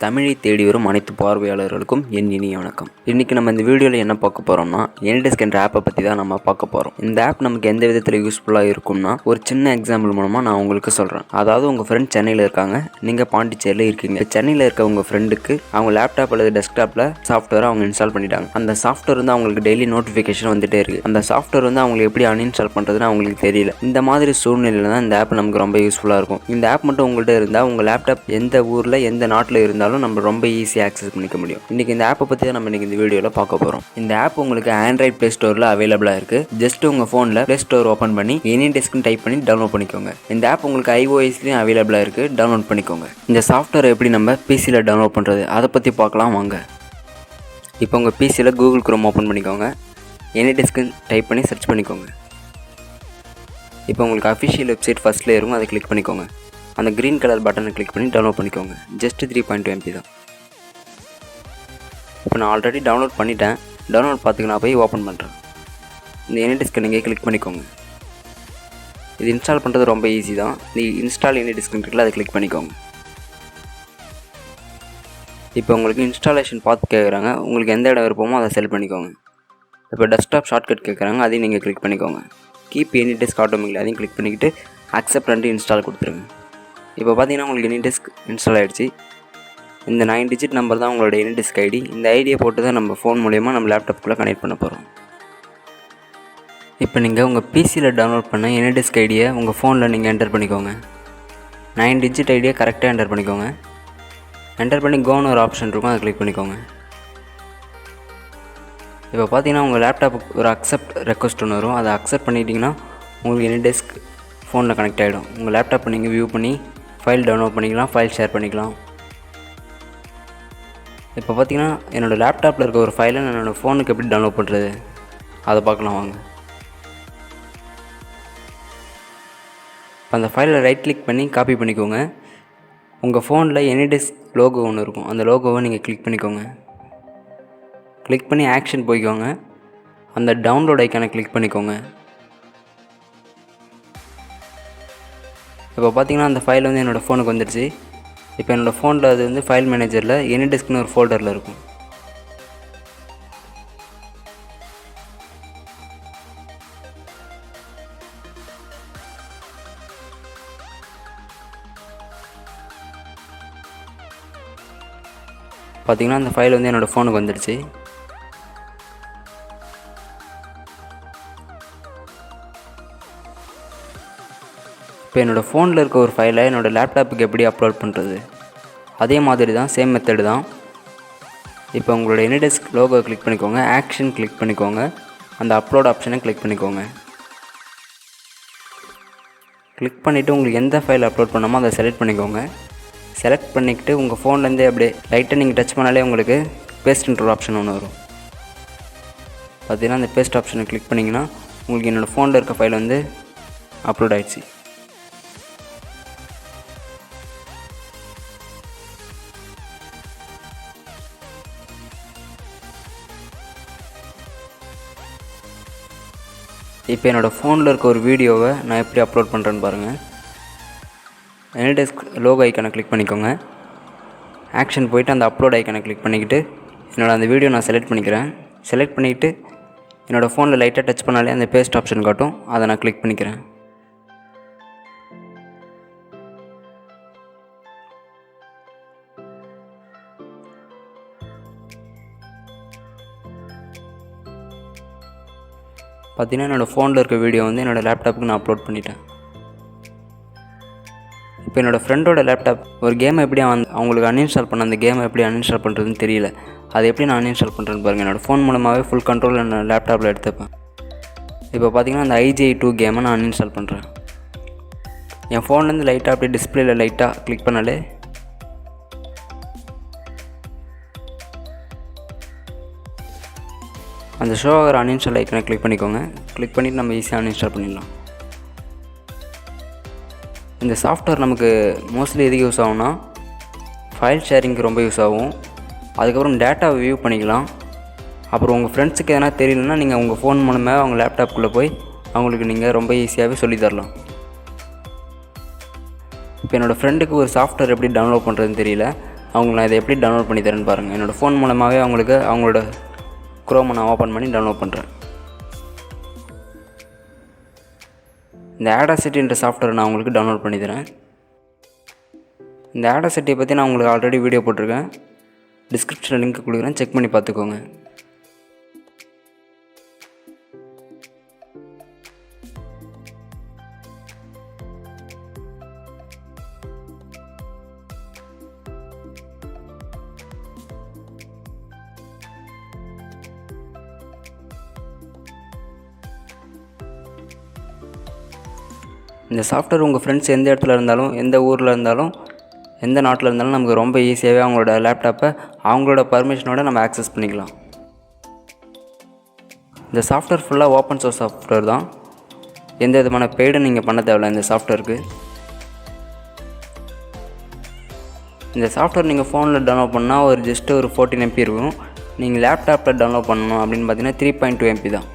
தமிழை தேடி வரும் அனைத்து பார்வையாளர்களுக்கும் என் இனிய வணக்கம். இன்றைக்கி நம்ம இந்த வீடியோவில் என்ன பார்க்க போகிறோம்னா, anydesk என்ற ஆப்பை பற்றி தான் நம்ம பார்க்க போகிறோம். இந்த ஆப் நமக்கு எந்த விதத்தில் யூஸ்ஃபுல்லாக இருக்கும்னா, ஒரு சின்ன எக்ஸாம்பிள் மூலமாக நான் உங்களுக்கு சொல்கிறேன். அதாவது உங்கள் ஃப்ரெண்ட் சென்னையில் இருக்காங்க, நீங்கள் பாண்டிச்சேரியில் இருக்கீங்க. சென்னையில் இருக்க உங்கள் ஃப்ரெண்டுக்கு அவங்க லேப்டாப் அல்லது டெஸ்க்டாப்பில் சாஃப்ட்வேரை அவங்க இன்ஸ்டால் பண்ணிட்டாங்க. அந்த சாஃப்ட்வேர் வந்து அவங்களுக்கு டெய்லி நோட்டிஃபிகேஷன் வந்துட்டே இருக்குது. அந்த சாஃப்ட்வேர் வந்து அவங்களுக்கு எப்படி அன்இன்ஸ்டால் பண்ணுறதுன்னு அவங்களுக்கு தெரியல. இந்த மாதிரி சூழ்நிலையில் தான் இந்த ஆப் நமக்கு ரொம்ப யூஸ்ஃபுல்லாக இருக்கும். இந்த ஆப் மட்டும் உங்கள்கிட்ட இருந்தால் உங்கள் லேப்டாப் எந்த ஊரில் எந்த நாட்டில் இருந்தாலும் நம்ம ரொம்ப ஈஸியாக ஆக்சஸ் பண்ணிக்க முடியும். இன்றைக்கி இந்த ஆப்பை பற்றி தான் நம்ம இன்றைக்கி இந்த வீடியோவில் பார்க்க போகிறோம். இந்த ஆப் உங்களுக்கு ஆண்ட்ராய்ட் ப்ளே ஸ்டோரில் அவைலபிளாக இருக்குது. ஜஸ்ட் உங்கள் ஃபோனில் ப்ளே ஸ்டோர் ஓப்பன் பண்ணி anydesk டைப் பண்ணி டவுன்லோட் பண்ணிக்கோங்க. இந்த ஆப் உங்களுக்கு iOSலையும் அவைலபிளாக இருக்குது, டவுன்லோட் பண்ணிக்கோங்க. இந்த சாஃப்ட்வேர் எப்படி நம்ம பிசியில் டவுன்லோட் பண்ணுறது அதை பற்றி பார்க்கலாம் வாங்க. இப்போ உங்கள் பிசியில் கூகுள் குரோம் ஓப்பன் பண்ணிக்கோங்க. anydesk டைப் பண்ணி சர்ச் பண்ணிக்கோங்க. இப்போ உங்களுக்கு அஃபிஷியல் வெப்சைட் ஃபஸ்ட்டில் இருக்கும், அதை கிளிக் பண்ணிக்கோங்க. அந்த க்ரீன் கலர் பட்டனை கிளிக் பண்ணி டவுன்லோட் பண்ணிக்கோங்க. ஜஸ்ட் 3.2 MB தான். இப்போ நான் ஆல்ரெடி டவுன்லோட் பண்ணிட்டேன். டவுன்லோட் பார்த்துக்கு நான் போய் ஓப்பன் பண்ணுறேன். இந்த anydesk நீங்கள் கிளிக் பண்ணிக்கோங்க. இது இன்ஸ்டால் பண்ணுறது ரொம்ப ஈஸி தான். நீ இன்ஸ்டால் anydesk இருக்குல்ல, அதை கிளிக் பண்ணிக்கோங்க. இப்போ உங்களுக்கு இன்ஸ்டாலேஷன் பார்த்து கேட்குறாங்க. உங்களுக்கு எந்த இடம் விருப்பமோ அதை செலக்ட் பண்ணிக்கோங்க. இப்போ டெஸ்க்டாப் ஷார்ட்கட் கேட்குறாங்க, அதையும் நீங்கள் கிளிக் பண்ணிக்கோங்க. கீப் anydesk ஆட்டோமேட்டிக் அதையும் கிளிக் பண்ணிக்கிட்டு அக்செப்ட் பண்ணிட்டு இன்ஸ்டால் கொடுத்துருங்க. இப்போ பார்த்தீங்கன்னா உங்களுக்கு anydesk இன்ஸ்டால் ஆகிடுச்சு. இந்த 9 டிஜிட் நம்பர் தான் உங்களோட anydesk ஐடி. இந்த ஐடியை போட்டு தான் நம்ம ஃபோன் மூலயமா நம்ம லேப்டாப்புக்குள்ளே கனெக்ட் பண்ண போகிறோம். இப்போ நீங்கள் உங்கள் பிசியில் டவுன்லோட் பண்ண anydesk ஐடியை உங்கள் ஃபோனில் நீங்கள் என்டர் பண்ணிக்கோங்க. 9 டிஜிட் ஐடியை கரெக்டாக என்டர் பண்ணிக்கோங்க. என்டர் பண்ணி கோன்னு ஒரு ஆப்ஷன் இருக்கும், அதை கிளிக் பண்ணிக்கோங்க. இப்போ பார்த்தீங்கன்னா உங்கள் லேப்டாப்புக்கு ஒரு அக்செப்ட் ரெக்வஸ்ட் ஒன்று வரும். அதை அக்செப்ட் பண்ணிட்டீங்கன்னா உங்களுக்கு anydesk ஃபோனில் கனெக்ட் ஆகிடும். உங்கள் லேப்டாப்பை நீங்கள் வியூ பண்ணி ஃபைல் டவுன்லோட் பண்ணிக்கலாம், ஃபைல் ஷேர் பண்ணிக்கலாம். இப்போ பார்த்தீங்கன்னா என்னோடய லேப்டாப்பில் இருக்க ஒரு ஃபைலை நான் என்னோடய ஃபோனுக்கு எப்படி டவுன்லோட் பண்ணுறது அதை பார்க்கலாம் வாங்க. அந்த ஃபைலை ரைட் கிளிக் பண்ணி காப்பி பண்ணிக்கோங்க. உங்கள் ஃபோனில் anydesk லோகோ ஒன்று இருக்கும், அந்த லோகோவை நீங்கள் கிளிக் பண்ணிக்கோங்க. கிளிக் பண்ணி ஆக்ஷன் போய்க்கோங்க. அந்த டவுன்லோட் ஐக்கானை கிளிக் பண்ணிக்கோங்க. இப்போ பார்த்தீங்கன்னா அந்த ஃபைல் வந்து என்னோடய ஃபோனுக்கு வந்துடுச்சு. இப்போ என்னோடய ஃபோனில் அது வந்து ஃபைல் மேனேஜரில் anydesk ஒரு ஃபோல்டரில் இருக்கும். பார்த்தீங்கன்னா அந்த ஃபைல் வந்து என்னோடய ஃபோனுக்கு வந்துடுச்சு. இப்போ என்னோடய ஃபோனில் இருக்க ஒரு ஃபைலை என்னோடய லேப்டாப்புக்கு எப்படி அப்லோட் பண்ணுறது அதே மாதிரி தான், சேம் மெத்தடு தான். இப்போ உங்களோட anydesk லோகோ கிளிக் பண்ணிக்கோங்க, ஆக்ஷன் கிளிக் பண்ணிக்கோங்க, அந்த அப்லோட் ஆப்ஷனை கிளிக் பண்ணிக்கோங்க. கிளிக் பண்ணிவிட்டு உங்களுக்கு எந்த ஃபைல் அப்லோட் பண்ணாமோ அதை செலக்ட் பண்ணிக்கோங்க. செலக்ட் பண்ணிக்கிட்டு உங்கள் ஃபோன்லேருந்தே அப்படியே லைட்டாக நீங்கள் டச் பண்ணாலே உங்களுக்கு பேஸ்ட்ன்ற ஆப்ஷன் ஒன்று வரும். பார்த்தீங்கன்னா அந்த பேஸ்ட் ஆப்ஷனை கிளிக் பண்ணிங்கன்னா உங்களுக்கு என்னோடய ஃபோனில் இருக்க ஃபைல் வந்து அப்லோட் ஆகிடுச்சு. இப்போ என்னோடய ஃபோனில் இருக்க ஒரு வீடியோவை நான் எப்படி அப்லோட் பண்ணுறேன்னு பாருங்கள். anydesk லோகோ ஐக்கானை கிளிக் பண்ணிக்கோங்க. ஆக்ஷன் போய்ட்டு அந்த அப்லோட் ஐக்கானை கிளிக் பண்ணிக்கிட்டு என்னோடய அந்த வீடியோ நான் செலக்ட் பண்ணிக்கிறேன். செலக்ட் பண்ணிவிட்டு என்னோடய ஃபோனில் லைட்டாக டச் பண்ணாலே அந்த பேஸ்ட் ஆப்ஷன் காட்டும், அதை நான் கிளிக் பண்ணிக்கிறேன். பார்த்தீங்கன்னா என்னோடய ஃபோனில் இருக்க வீடியோ வந்து என்னோடய லேப்டாப்புக்கு நான் அப்லோட் பண்ணிட்டேன். இப்போ என்னோடய ஃப்ரெண்டோட லேப்டாப் ஒரு கேமை எப்படி அவங்களுக்கு அன்இன்ஸ்டால் பண்ண, அந்த கேமை எப்படி அன்இன்ஸ்டால் பண்ணுறதுன்னு தெரியல. அதை எப்படி நான் அன்இன்ஸ்டால் பண்ணுறேன்னு பாருங்கள். என்னோடய ஃபோன் மூலமாகவே ஃபுல் கண்ட்ரோல் என்னோடய லேப்டாப்பில் எடுத்துப்பேன். இப்போ பார்த்தீங்கன்னா அந்த IJ2 கேமை நான் அன்இன்ஸ்டால் பண்ணுறேன். என் ஃபோன்லேருந்து லைட்டாக அப்படியே டிஸ்பிளேயில் லைட்டாக கிளிக் பண்ணாலே அந்த ஷோ ஆகிற அன்இன்ஸ்டால் ஐக்கனை கிளிக் பண்ணிக்கோங்க. கிளிக் பண்ணிவிட்டு நம்ம ஈஸியாக அன்இன்ஸ்டால் பண்ணிடலாம். இந்த சாஃப்ட்வேர் நமக்கு மோஸ்ட்லி எதுக்கு யூஸ் ஆகும்னா, ஃபைல் ஷேரிங்க்கு ரொம்ப யூஸ் ஆகும். அதுக்கப்புறம் டேட்டாவை வியூ பண்ணிக்கலாம். அப்புறம் உங்கள் ஃப்ரெண்ட்ஸுக்கு எதனா தெரியலன்னா நீங்கள் உங்கள் ஃபோன் மூலமாக அவங்க லேப்டாப்புக்குள்ளே போய் அவங்களுக்கு நீங்கள் ரொம்ப ஈஸியாகவே சொல்லித்தரலாம். இப்போ என்னோடய ஃப்ரெண்டுக்கு ஒரு சாஃப்ட்வேர் எப்படி டவுன்லோட் பண்ணுறதுன்னு தெரியல. அவங்களுக்கு நான் இதை எப்படி டவுன்லோட் பண்ணி தரேன்னு பாருங்கள். என்னோடய ஃபோன் மூலமாகவே அவங்களோட குரோமை நான் ஓப்பன் பண்ணி டவுன்லோட் பண்ணுறேன். இந்த ஆடாசிட்டின்ற சாஃப்ட்வேர் நான் உங்களுக்கு டவுன்லோட் பண்ணி தரேன். இந்த ஆடாசிட்டியை பற்றி நான் உங்களுக்கு ஆல்ரெடி வீடியோ போட்டிருக்கேன். டிஸ்கிரிப்ஷனில் லிங்க் கொடுக்குறேன், செக் பண்ணி பார்த்துக்கோங்க. இந்த சாஃப்ட்வேர் உங்கள் ஃப்ரெண்ட்ஸ் எந்த இடத்துல இருந்தாலும், எந்த ஊரில் இருந்தாலும், எந்த நாட்டில் இருந்தாலும் நமக்கு ரொம்ப ஈஸியாகவே அவங்களோட லேப்டாப்பை அவங்களோட பர்மிஷனோட நம்ம ஆக்சஸ் பண்ணிக்கலாம். இந்த சாஃப்ட்வேர் ஃபுல்லாக ஓப்பன் சோர்ஸ் சாஃப்ட்வேர் தான். எந்த விதமான பெய்டும் நீங்கள் பண்ண தேவையில்ல இந்த சாஃப்ட்வேருக்கு. இந்த சாஃப்ட்வேர் நீங்கள் ஃபோனில் டவுன்லோட் பண்ணால் ஜஸ்ட் ஒரு 14 MB இருக்கும். நீங்கள் லேப்டாப்பில் டவுன்லோட் பண்ணணும் அப்படின்னு பார்த்தீங்கன்னா 3.2 MB தான்.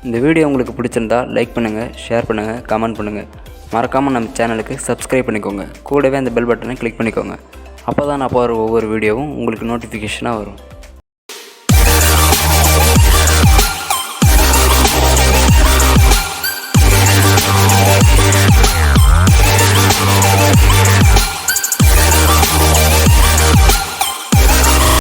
இந்த வீடியோ உங்களுக்கு பிடிச்சிருந்தா லைக் பண்ணுங்கள், ஷேர் பண்ணுங்கள், கமெண்ட் பண்ணுங்கள். மறக்காமல் நம்ம சேனலுக்கு சப்ஸ்கிரைப் பண்ணிக்கோங்க. கூடவே அந்த பெல் பட்டனை கிளிக் பண்ணிக்கோங்க. அப்போ தான் நான் போகிற ஒவ்வொரு வீடியோவும் உங்களுக்கு நோட்டிஃபிகேஷனாக வரும்.